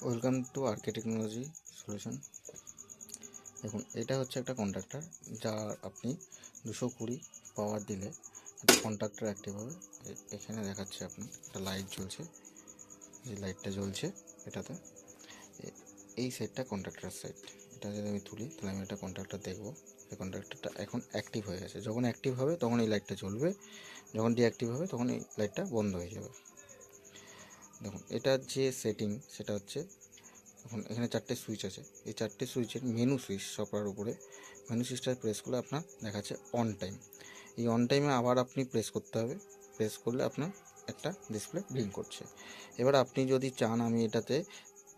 Welcome to আরকে technology solution. দেখুন, এটা হচ্ছে একটা কন্ট্রাক্টর, যার আপনি 220 পাওয়ার দিলে একটা কন্ট্রাক্টর অ্যাক্টিভ হবে। এখানে দেখাচ্ছে আপনার একটা লাইট জ্বলছে, যে লাইটটা জ্বলছে এটাতে। এই সেটটা কন্ট্রাক্টর সেট। এটা যদি আমি তুলি তাহলে আমি একটা কন্ট্রাক্টর দেখবো। এই কন্ট্রাক্টরটা এখন অ্যাক্টিভ হয়ে গেছে। যখন অ্যাক্টিভ হবে তখন এই লাইটটা জ্বলবে, যখন ডিঅ্যাক্টিভ হবে তখন এই লাইটটা বন্ধ হয়ে যাবে। দেখুন, এটার যে সেটিং সেটা হচ্ছে, এখন এখানে 4টে সুইচ আছে। এই 4টে সুইচের মেনু সুইচ সবার উপরে মেনু সুইচটা প্রেস করলে আপনার দেখাচ্ছে অন টাইম। এই অন টাইমে আবার আপনি প্রেস করতে হবে। প্রেস করলে আপনার একটা ডিসপ্লে ব্লিঙ্ক করছে। এবার আপনি যদি চান আমি এটাতে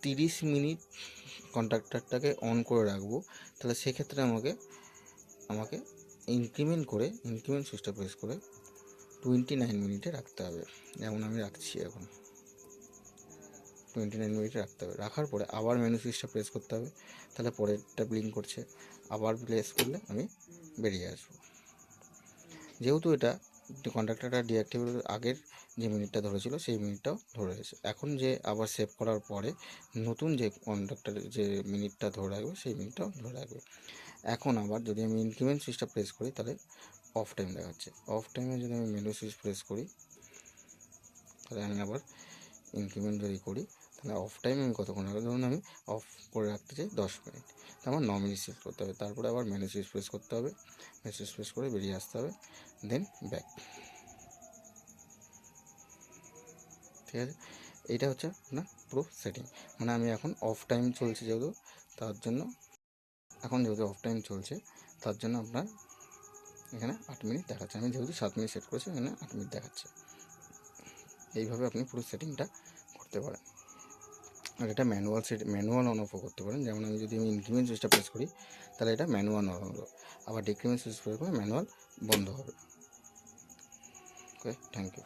30 মিনিট কন্ট্রাক্টরটাকে অন করে রাখবো, তাহলে সেক্ষেত্রে আমাকে ইনক্রিমেন্ট সুইচটা প্রেস করে 29 মিনিটে রাখতে হবে। যেমন আমি রাখছি এখন 29 মিনিটে রাখতে হবে। রাখার পরে আবার মেনু সুইচটা প্রেস করতে হবে, তাহলে পরেরটা ব্লিঙ্ক করছে। আবার প্রেস করলে আমি বেরিয়ে আসবো। যেহেতু এটা কন্ট্রাক্টরটা ডিঅ্যাক্টিভেটের আগের যে মিনিটটা ধরেছিল সেই মিনিটটাও ধরে রয়েছে। এখন যে আবার সেভ করার পরে নতুন যে কন্ট্রাক্টরের যে মিনিটটা ধরে রাখবে সেই মিনিটটাও ধরে রাখবে। এখন আবার যদি আমি ইনক্রিমেন্ট সুইচটা প্রেস করি তাহলে অফ টাইম দেখাচ্ছে। অফ টাইমে যদি আমি মেনু সুইচ প্রেস করি তাহলে আমি আবার ইনক্রিমেন্ট যদি করি তাহলে অফ টাইম আমি কতক্ষণ রাখবো। ধরুন আমি অফ করে রাখতে চাই 10 মিনিট, তো আমার 9 মিনিট সেট করতে হবে। তারপরে আবার মেনু সুইচ প্রেস করতে হবে, মেনু সুইচ প্রেস করে বেরিয়ে আসতে হবে, দেন ব্যাক। ঠিক আছে, এইটা হচ্ছে আপনার পুরো সেটিং। মানে আমি এখন অফ টাইম চলছে যেহেতু, তার জন্য আপনার এখানে 8 মিনিট দেখাচ্ছে। আমি যেহেতু 7 মিনিট সেট করেছি, এখানে 8 মিনিট দেখাচ্ছে। এইভাবে আপনি পুরো সেটিংটা করতে পারেন। আর এটা ম্যানুয়াল অন অফও করতে পারেন। যেমন যদি আমি ইনক্রিমেন্ট সুইচটা প্রেস করি তাহলে এটা ম্যানুয়াল অন হলো, আবার ডিক্রিমেন্ট সুইচ প্রেস করে ম্যানুয়াল বন্ধ হবে। ওকে, থ্যাংক ইউ।